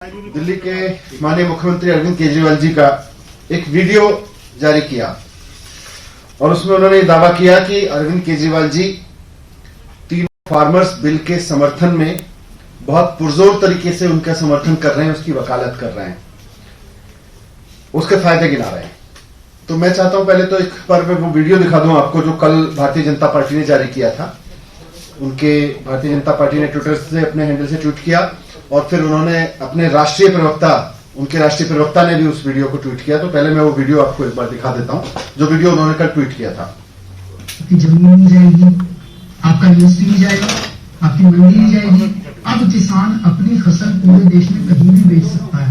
दिल्ली के माननीय मुख्यमंत्री अरविंद केजरीवाल जी का एक वीडियो जारी किया और उसमें उन्होंने दावा किया कि अरविंद केजरीवाल जी तीनों फार्मर्स बिल के समर्थन में बहुत पुरजोर तरीके से उनका समर्थन कर रहे हैं, उसकी वकालत कर रहे हैं, उसके फायदे गिना रहे हैं। तो मैं चाहता हूं पहले तो एक बार मैं वो वीडियो दिखा दूं आपको जो कल भारतीय जनता पार्टी ने जारी किया था। उनके भारतीय जनता पार्टी ने ट्विटर से अपने हैंडल से ट्वीट किया और फिर उन्होंने अपने राष्ट्रीय प्रवक्ता, उनके राष्ट्रीय प्रवक्ता ने भी उस वीडियो को ट्वीट किया। तो पहले मैं वो वीडियो आपको एक बार दिखा देता हूं जो वीडियो उन्होंने कल ट्वीट किया था। आपकी जमीन नहीं जाएगी, आपका इन्वेस्टी नहीं जाएगा, आपकी मंडी नहीं जाएगी। अब किसान अपनी फसल पूरे देश में कहीं भी बेच सकता है।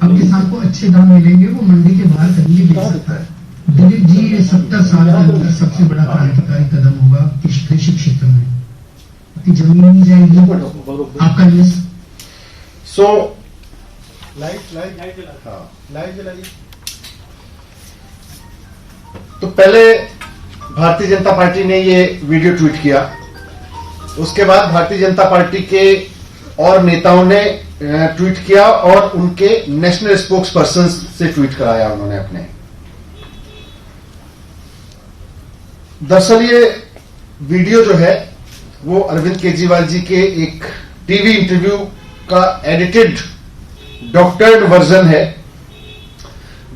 अब किसान को अच्छे दाम मिलेंगे, वो मंडी के बाहर कहीं भी बेच सकता है। दिलीप जी, ये 70 साल के अंदर सबसे बड़ा क्रांतिकारी कदम होगा कृषि क्षेत्र में। आपकी जमीन नहीं जाएगी, आपका इन्वेस्ट तो पहले भारतीय जनता पार्टी ने ये वीडियो ट्वीट किया, उसके बाद भारतीय जनता पार्टी के और नेताओं ने ट्वीट किया और उनके नेशनल स्पोक्स पर्सन से ट्वीट कराया उन्होंने अपने। दरअसल ये वीडियो जो है वो अरविंद केजरीवाल जी के एक टीवी इंटरव्यू का एडिटेड डॉक्टर्ड वर्जन है,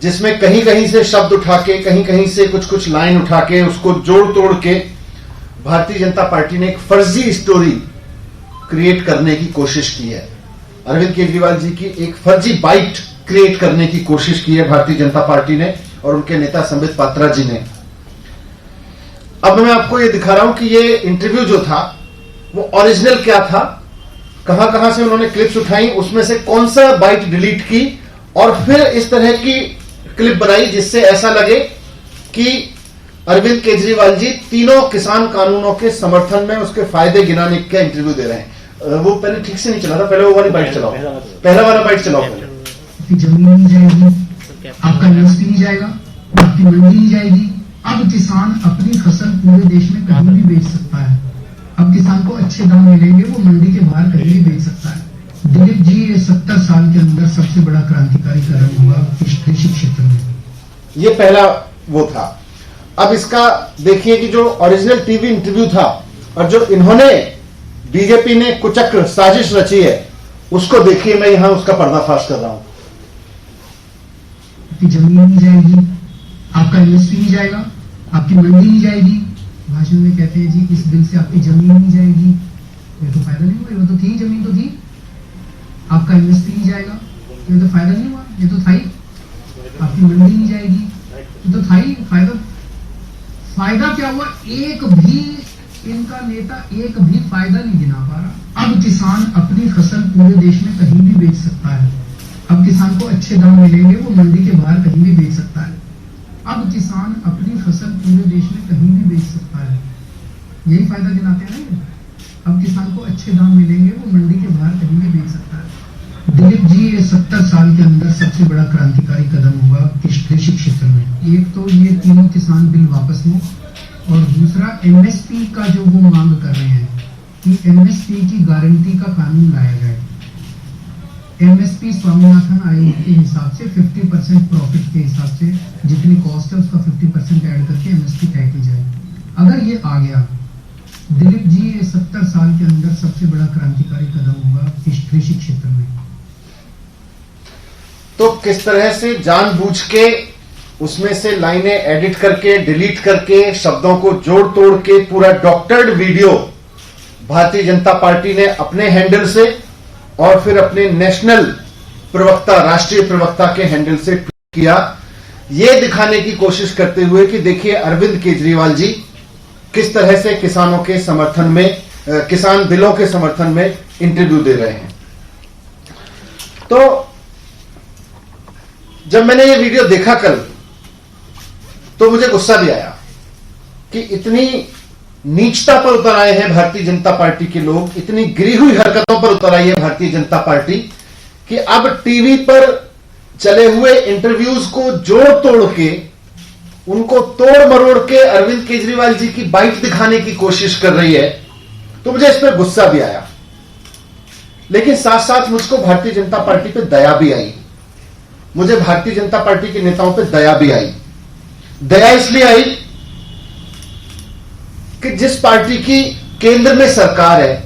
जिसमें कहीं कहीं से शब्द उठा के, कहीं कहीं से कुछ कुछ लाइन उठा के, उसको जोड़ तोड़ के भारतीय जनता पार्टी ने एक फर्जी स्टोरी क्रिएट करने की कोशिश की है। अरविंद केजरीवाल जी की एक फर्जी बाइट क्रिएट करने की कोशिश की है भारतीय जनता पार्टी ने और उनके नेता संबित पात्रा जी ने। अब मैं आपको ये दिखा रहा हूं कि ये इंटरव्यू जो था वो ओरिजिनल क्या था, कहां कहां से उन्होंने क्लिप्स उठाई, उसमें से कौन सा बाइट डिलीट की और फिर इस तरह की क्लिप बनाई जिससे ऐसा लगे कि अरविंद केजरीवाल जी तीनों किसान कानूनों के समर्थन में उसके फायदे गिनाने का इंटरव्यू दे रहे हैं। वो पहले ठीक से नहीं चला था, पहले वो वाली बाइट चलाओ, पहला वाला बाइट चलाओ पहले। आपकी जमीन नहीं जाएगी, आपका इन्वेस्टी नहीं जाएगा, आपकी मंडी नहीं जाएगी। अब किसान अपनी फसल पूरे देश में कहीं भी बेच सकता है। अब किसान को अच्छे दाम मिलेंगे, वो मंडी के बाहर कहीं भी बेच सकता है। दिलीप जी, ये 70 साल के अंदर सबसे बड़ा क्रांतिकारी कदम होगा कृषि क्षेत्र में। ये पहला वो था। अब इसका देखिए कि जो ओरिजिनल टीवी इंटरव्यू था और जो इन्होंने बीजेपी ने कुचक्र साजिश रची है उसको देखिए। मैं यहां उसका पर्दाफाश कर रहा हूं। आपकी जमीन नहीं जाएगी, आपका इन्वेस्टी नहीं जाएगा, आपकी मंडी नहीं जाएगी। भाषण में कहते हैं जी इस बिल से आपकी जमीन नहीं जाएगी, ये तो फायदा नहीं हुआ, ये तो थी, जमीन तो थी। आपका इन्वेस्टी नहीं जाएगा, ये तो फायदा नहीं हुआ, ये तो था ही। आपकी मंडी नहीं जाएगी, ये तो था ही। फायदा क्या हुआ? एक भी इनका नेता एक भी फायदा नहीं गिना पा रहा। अब किसान अपनी फसल पूरे देश में कहीं भी बेच सकता है। अब किसान को अच्छे दाम मिलेंगे, वो मंडी के बाहर कहीं भी बेच सकता है। अब किसान अपनी फसल पूरे देश में कहीं भी बेच सकता है। यही फायदा गिनाते हैं ना। अब किसान को अच्छे दाम मिलेंगे, वो मंडी के बाहर कहीं भी बेच सकता है। दिलीप जी, ये 70 साल के अंदर सबसे बड़ा क्रांतिकारी कदम होगा कृषि क्षेत्र में। एक तो ये तीनों किसान बिल वापस लें और दूसरा एमएसपी का जो वो मांग कर रहे हैं कि एमएसपी की गारंटी का कानून लाया जाए। एमएसपी स्वामीनाथन आयोग के हिसाब से 50% प्रॉफिट के हिसाब से जितनी कॉस्ट है उसका 50% ऐड करके एमएसपी तय की जाए। अगर ये आ गया, दिलीप जी, ये 70 साल के अंदर सबसे बड़ा क्रांतिकारी कदम होगा कृषि क्षेत्र में। तो किस तरह से जानबूझ के उसमें से लाइनें एडिट करके, डिलीट करके, शब्दों को जोड़ तोड़ के पूरा doctored video Bharatiya Janata party ने अपने हैंडल से और फिर अपने नेशनल प्रवक्ता, राष्ट्रीय प्रवक्ता के हैंडल से ट्वीट किया, यह दिखाने की कोशिश करते हुए कि देखिए अरविंद केजरीवाल जी किस तरह से किसानों के समर्थन में, किसान बिलों के समर्थन में इंटरव्यू दे रहे हैं। तो जब मैंने ये वीडियो देखा कल तो मुझे गुस्सा भी आया कि इतनी नीचता पर उतर आए हैं भारतीय जनता पार्टी के लोग, इतनी गिरी हुई हरकतों पर उतर आई है भारतीय जनता पार्टी कि अब टीवी पर चले हुए इंटरव्यूज को जोड़ तोड़ के, उनको तोड़ मरोड़ के अरविंद केजरीवाल जी की बाइट दिखाने की कोशिश कर रही है। तो मुझे इस पर गुस्सा भी आया लेकिन साथ साथ मुझको भारतीय जनता पार्टी पे दया भी आई। मुझे भारतीय जनता पार्टी के नेताओं पे दया भी आई। दया इसलिए आई कि जिस पार्टी की केंद्र में सरकार है,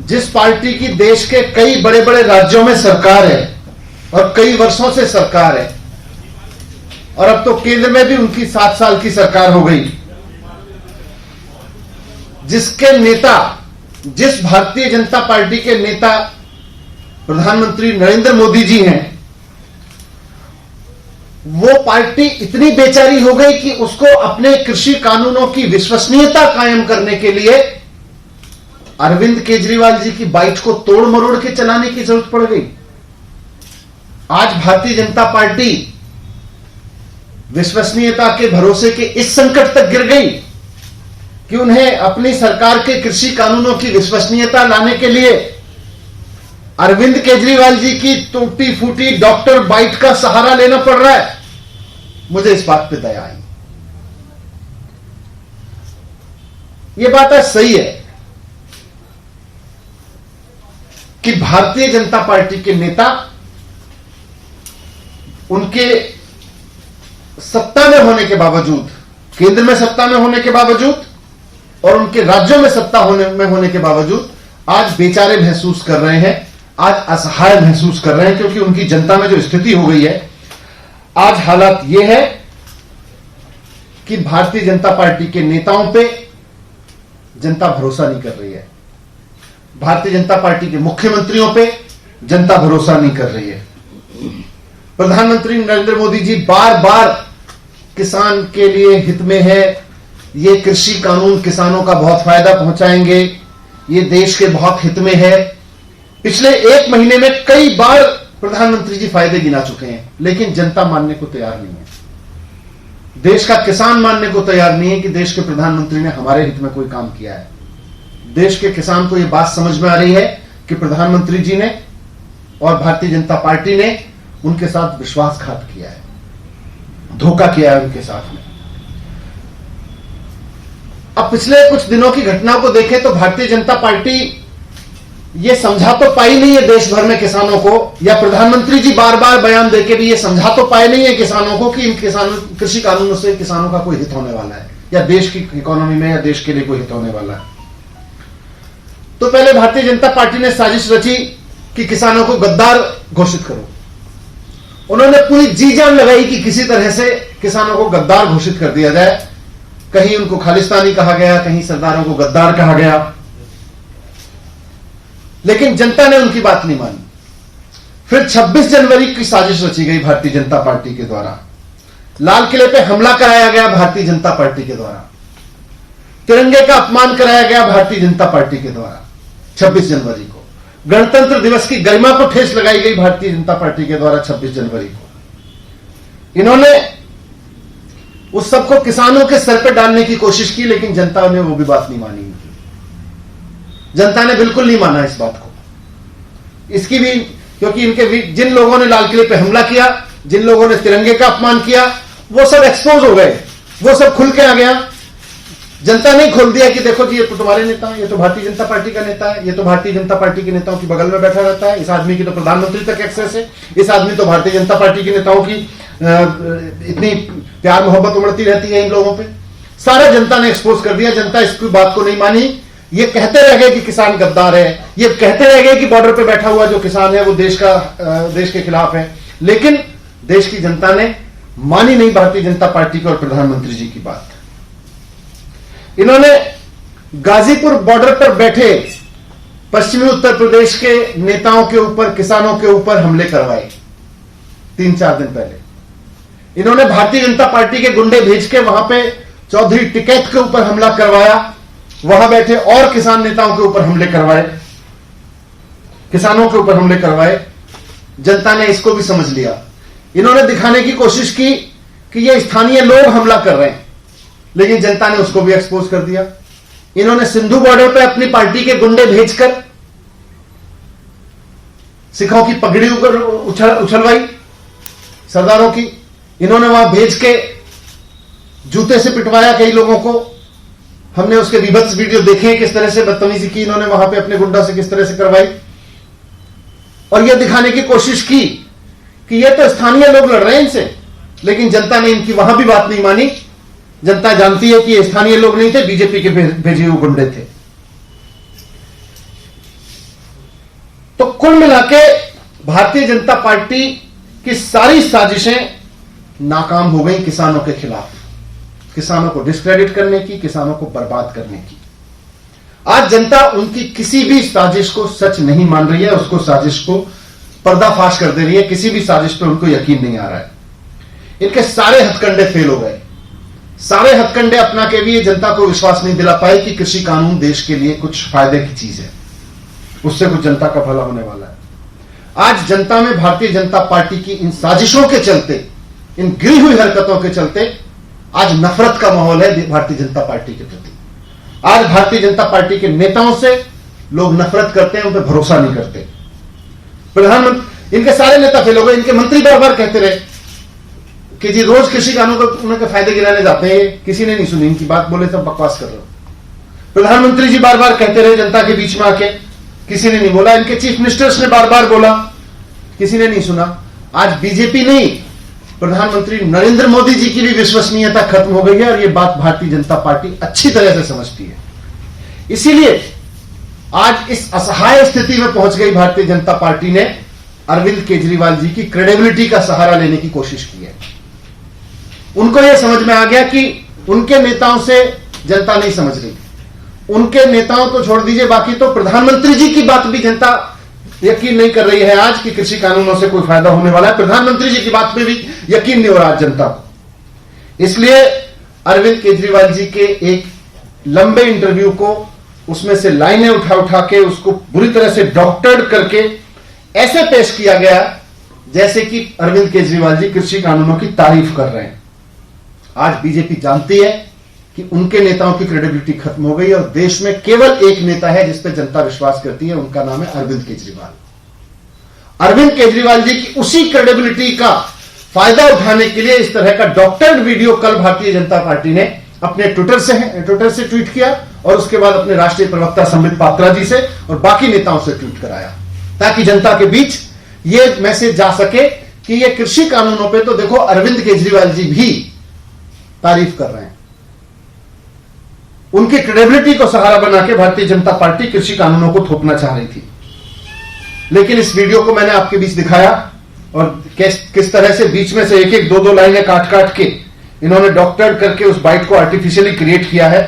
जिस पार्टी की देश के कई बड़े बड़े राज्यों में सरकार है और कई वर्षों से सरकार है, और अब तो केंद्र में भी उनकी 7 साल की सरकार हो गई, जिसके नेता, जिस भारतीय जनता पार्टी के नेता प्रधानमंत्री नरेंद्र मोदी जी हैं, वो पार्टी इतनी बेचारी हो गई कि उसको अपने कृषि कानूनों की विश्वसनीयता कायम करने के लिए अरविंद केजरीवाल जी की बाइट को तोड़ मरोड़ के चलाने की जरूरत पड़ गई। आज भारतीय जनता पार्टी विश्वसनीयता के भरोसे के इस संकट तक गिर गई कि उन्हें अपनी सरकार के कृषि कानूनों की विश्वसनीयता लाने के लिए अरविंद केजरीवाल जी की टूटी फूटी डॉक्टर बाइट का सहारा लेना पड़ रहा है। मुझे इस बात पे दया आई। यह बात है, सही है कि भारतीय जनता पार्टी के नेता उनके सत्ता में होने के बावजूद, केंद्र में सत्ता में होने के बावजूद और उनके राज्यों में सत्ता होने के बावजूद आज बेचारे महसूस कर रहे हैं, आज असहाय महसूस कर रहे हैं, क्योंकि उनकी जनता में जो स्थिति हो गई है, आज हालात यह है कि भारतीय जनता पार्टी के नेताओं पे जनता भरोसा नहीं कर रही है, भारतीय जनता पार्टी के मुख्यमंत्रियों पे जनता भरोसा नहीं कर रही है। प्रधानमंत्री नरेंद्र मोदी जी बार बार किसान के लिए हित में है, ये कृषि कानून किसानों का बहुत फायदा पहुंचाएंगे, ये देश के बहुत हित में है। पिछले 1 महीने में कई बार प्रधानमंत्री जी फायदे गिना चुके हैं, लेकिन जनता मानने को तैयार नहीं है। देश का किसान मानने को तैयार नहीं है कि देश के प्रधानमंत्री ने हमारे हित में कोई काम किया है। देश के किसान को यह बात समझ में आ रही है कि प्रधानमंत्री जी ने और भारतीय जनता पार्टी ने उनके साथ विश्वासघात किया है, धोखा किया है उनके साथ में। अब पिछले कुछ दिनों की घटनाओं को देखें तो भारतीय जनता पार्टी ये समझा तो पाई नहीं है देश भर में किसानों को, या प्रधानमंत्री जी बार बार बयान देके भी ये समझा तो पाए नहीं है किसानों को कि इन कृषि कानूनों से किसानों का कोई हित होने वाला है, या देश की इकोनॉमी में या देश के लिए कोई हित होने वाला है। तो पहले भारतीय जनता पार्टी ने साजिश रची कि किसानों को गद्दार घोषित करो। उन्होंने पूरी जी जान लगाई कि किसी तरह से किसानों को गद्दार घोषित कर दिया जाए। कहीं उनको खालिस्तानी कहा गया, कहीं सरदारों को गद्दार कहा गया, लेकिन जनता ने उनकी बात नहीं मानी। फिर 26 जनवरी की साजिश रची गई भारतीय जनता पार्टी के द्वारा। लाल किले पे हमला कराया गया भारतीय जनता पार्टी के द्वारा, तिरंगे का अपमान कराया गया भारतीय जनता पार्टी के द्वारा। 26 जनवरी को गणतंत्र दिवस की गरिमा को ठेस लगाई गई भारतीय जनता पार्टी के द्वारा 26 जनवरी को। इन्होंने उस सबको किसानों के सर पर डालने की कोशिश की, लेकिन जनता ने वो भी बात नहीं मानी। जनता ने बिल्कुल नहीं माना इस बात को। इसकी भी क्योंकि इनके जिन लोगों ने लाल किले पे हमला किया, जिन लोगों ने तिरंगे का अपमान किया, वो सब एक्सपोज हो गए, वो सब खुल के आ गया। जनता ने खोल दिया कि देखो जी ये तो तुम्हारे नेता है, ये तो भारतीय जनता पार्टी का नेता है, ये तो भारतीय जनता पार्टी के नेताओं की बगल में बैठा रहता है, इस आदमी की तो प्रधानमंत्री तक एक्सेस है, इस आदमी तो भारतीय जनता पार्टी के नेताओं की इतनी प्यार मोहब्बत उमड़ती रहती है इन लोगों पे। सारा जनता ने एक्सपोज कर दिया। जनता इसकी बात को नहीं मानी। ये कहते रह गए कि किसान गद्दार है, ये कहते रह गए कि बॉर्डर पे बैठा हुआ जो किसान है वो देश के खिलाफ है, लेकिन देश की जनता ने मानी नहीं भारतीय जनता पार्टी की और प्रधानमंत्री जी की बात। इन्होंने गाजीपुर बॉर्डर पर बैठे पश्चिमी उत्तर प्रदेश के नेताओं के ऊपर, किसानों के ऊपर हमले करवाए 3-4 दिन पहले। इन्होंने भारतीय जनता पार्टी के गुंडे भेज के वहां पे चौधरी टिकैत के ऊपर हमला करवाया, वहां बैठे और किसान नेताओं के ऊपर हमले करवाए, किसानों के ऊपर हमले करवाए। जनता ने इसको भी समझ लिया। इन्होंने दिखाने की कोशिश की कि ये स्थानीय लोग हमला कर रहे हैं, लेकिन जनता ने उसको भी एक्सपोज कर दिया। इन्होंने सिंधु बॉर्डर पे अपनी पार्टी के गुंडे भेजकर सिखों की पगड़ी ऊपर उछलवाई, सरदारों की। इन्होंने वहां भेज के जूते से पिटवाया कई लोगों को। हमने उसके विभत्स वीडियो देखे हैं, किस तरह से बदतमीजी की इन्होंने वहां पे अपने गुंडा से किस तरह से करवाई, और यह दिखाने की कोशिश की कि ये तो स्थानीय लोग लड़ रहे हैं इनसे, लेकिन जनता ने इनकी वहां भी बात नहीं मानी। जनता जानती है कि ये स्थानीय लोग नहीं थे, बीजेपी के भेजे हुए गुंडे थे। तो कुल मिलाके भारतीय जनता पार्टी की सारी साजिशें नाकाम हो गई किसानों के खिलाफ, किसानों को डिस्क्रेडिट करने की, किसानों को बर्बाद करने की। आज जनता उनकी किसी भी साजिश को सच नहीं मान रही है, उसको साजिश को पर्दाफाश कर दे रही है, किसी भी साजिश पे उनको यकीन नहीं आ रहा है। इनके सारे हथकंडे फेल हो गए, सारे हथकंडे अपना के भी ये जनता को विश्वास नहीं दिला पाए कि कृषि कानून देश के लिए कुछ फायदे की चीज है, उससे कुछ जनता का भला होने वाला है। आज जनता में भारतीय जनता पार्टी की इन साजिशों के चलते, इन गिरी हुई हरकतों के चलते आज नफरत का माहौल है भारतीय जनता पार्टी के प्रति। आज भारतीय जनता पार्टी के नेताओं से लोग नफरत करते हैं, उन पर भरोसा नहीं करते। प्रधानमंत्री, इनके सारे नेता फेल हो गए। इनके मंत्री बार बार कहते रहे कि जी रोज कृषि कानून के फायदे गिनाने जाते हैं, किसी ने नहीं सुनी इनकी बात, बोले सब बकवास कर रहे हो। प्रधानमंत्री जी बार बार कहते रहे जनता के बीच में आके, किसी ने नहीं बोला। इनके चीफ मिनिस्टर्स ने बार बार बोला, किसी ने नहीं सुना। आज बीजेपी नहीं, प्रधानमंत्री नरेंद्र मोदी जी की भी विश्वसनीयता खत्म हो गई है, और यह बात भारतीय जनता पार्टी अच्छी तरह से समझती है। इसीलिए आज इस असहाय स्थिति में पहुंच गई भारतीय जनता पार्टी ने अरविंद केजरीवाल जी की क्रेडिबिलिटी का सहारा लेने की कोशिश की है। उनको यह समझ में आ गया कि उनके नेताओं से जनता नहीं समझ रही। उनके नेताओं को छोड़ दीजिए, बाकी तो प्रधानमंत्री जी की बात भी जनता यकीन नहीं कर रही है आज कि कृषि कानूनों से कोई फायदा होने वाला है। प्रधानमंत्री जी की बात पे भी यकीन नहीं हो रहा जनता को। इसलिए अरविंद केजरीवाल जी के एक लंबे इंटरव्यू को, उसमें से लाइनें उठा उठा के उसको बुरी तरह से डॉक्टर्ड करके ऐसे पेश किया गया जैसे कि अरविंद केजरीवाल जी कृषि कानूनों की तारीफ कर रहे हैं। आज बीजेपी जानती है कि उनके नेताओं की क्रेडिबिलिटी खत्म हो गई, और देश में केवल एक नेता है जिस पे जनता विश्वास करती है, उनका नाम है अरविंद केजरीवाल। अरविंद केजरीवाल जी की उसी क्रेडिबिलिटी का फायदा उठाने के लिए इस तरह का डॉक्टर्ड वीडियो कल भारतीय जनता पार्टी ने अपने ट्विटर से ट्वीट किया, और उसके बाद अपने राष्ट्रीय प्रवक्ता संबित पात्रा जी से और बाकी नेताओं से ट्वीट कराया, ताकि जनता के बीच यह मैसेज जा सके कि ये कृषि कानूनों पे तो देखो अरविंद केजरीवाल जी भी तारीफ कर रहे हैं। उनकी क्रेडिबिलिटी को सहारा बना के भारतीय जनता पार्टी कृषि कानूनों को थोपना चाह रही थी। लेकिन इस वीडियो को मैंने आपके बीच दिखाया, और किस तरह से बीच में से एक एक दो लाइनें काट काट के इन्होंने डॉक्टर करके उस बाइट को आर्टिफिशियली क्रिएट किया है।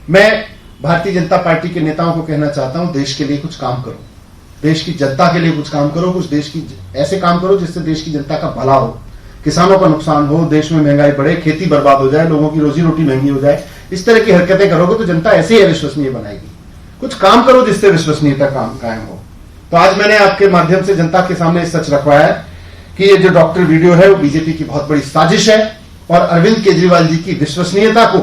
मैं भारतीय जनता पार्टी के नेताओं को कहना चाहता हूं, देश के लिए कुछ काम करो, देश की जनता के लिए कुछ काम करो, कुछ देश की ऐसे काम करो जिससे देश की जनता का भला हो, किसानों का नुकसान हो, देश में महंगाई बढ़े, खेती बर्बाद हो जाए, लोगों की रोजी रोटी महंगी हो जाए। इस तरह की हरकतें करोगे तो जनता ऐसे ही अविश्वसनीय बनाएगी। कुछ काम करो जिससे विश्वसनीयता कायम हो। तो आज मैंने आपके माध्यम से जनता के सामने सच रखवाया है कि ये जो डॉक्टर वीडियो है वो बीजेपी की बहुत बड़ी साजिश है, और अरविंद केजरीवाल जी की विश्वसनीयता को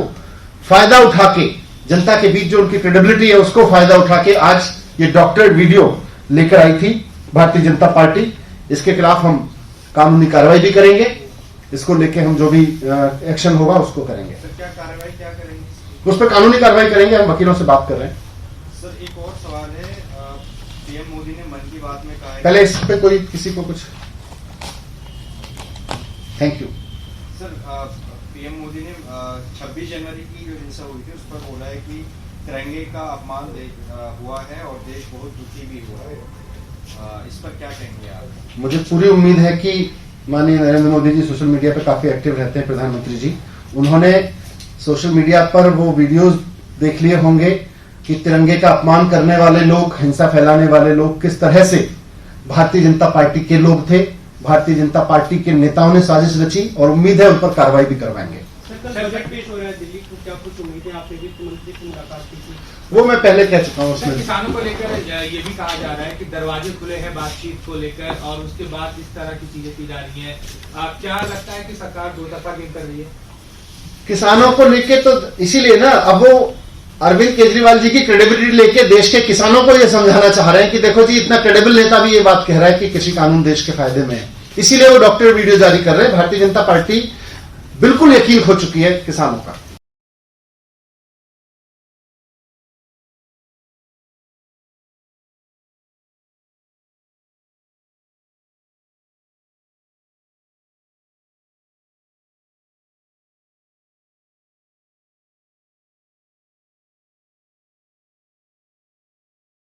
फायदा उठा के, जनता के बीच जो उनकी क्रेडिबिलिटी है उसको फायदा उठा के आज ये डॉक्टर वीडियो लेकर आई थी भारतीय जनता पार्टी। इसके खिलाफ हम कानूनी कार्रवाई भी करेंगे, इसको लेके हम जो भी एक्शन होगा उसको करेंगे। सर क्या कार्रवाई क्या करेंगे? उस पर कानूनी कार्रवाई करेंगे, हम वकीलों से बात कर रहे हैं। सर एक और सवाल है, पीएम मोदी ने मन की बात में कहा है, पहले इस पे कोई किसी को कुछ, thank you sir PM Modi ने 26 जनवरी की जो हिंसा हुई थी उस पर बोला है कि तिरंगे का अपमान हुआ है और देश बहुत दुखी भी हुआ है। इस पर क्या कहेंगे आप? मुझे पूरी उम्मीद है कि माननीय नरेंद्र मोदी जी सोशल मीडिया पे काफी एक्टिव रहते हैं, प्रधानमंत्री जी, उन्होंने सोशल मीडिया पर वो वीडियोस देख लिए होंगे कि तिरंगे का अपमान करने वाले लोग, हिंसा फैलाने वाले लोग किस तरह से भारतीय जनता पार्टी के लोग थे। भारतीय जनता पार्टी के नेताओं ने साजिश रची, और उम्मीद है उन पर कार्रवाई भी करवाएंगे। बजट पेश हो रहा है दिल्ली को, क्या कुछ उम्मीद है? आपने वित्त मंत्री से मुलाकात की थी, वो मैं पहले कह चुका हूँ। उसमें किसानों को लेकर ये भी कहा जा रहा है कि दरवाजे खुले हैं बातचीत को लेकर, और उसके बाद इस तरह की चीजें की जा रही हैं। क्या लगता है कि सरकार दो तरफा गेम कर रही है? किसानों को लेके तो इसीलिए ना, अब वो अरविंद केजरीवाल जी की क्रेडिबिलिटी लेके देश के किसानों को ये समझाना चाह रहे हैं कि देखो जी, इतना क्रेडिबल नेता भी ये बात कह रहा है कि कृषि कानून देश के फायदे में है, इसीलिए वो डॉक्टर वीडियो जारी कर रहे हैं। भारतीय जनता पार्टी बिल्कुल यकीन खो चुकी है किसानों का।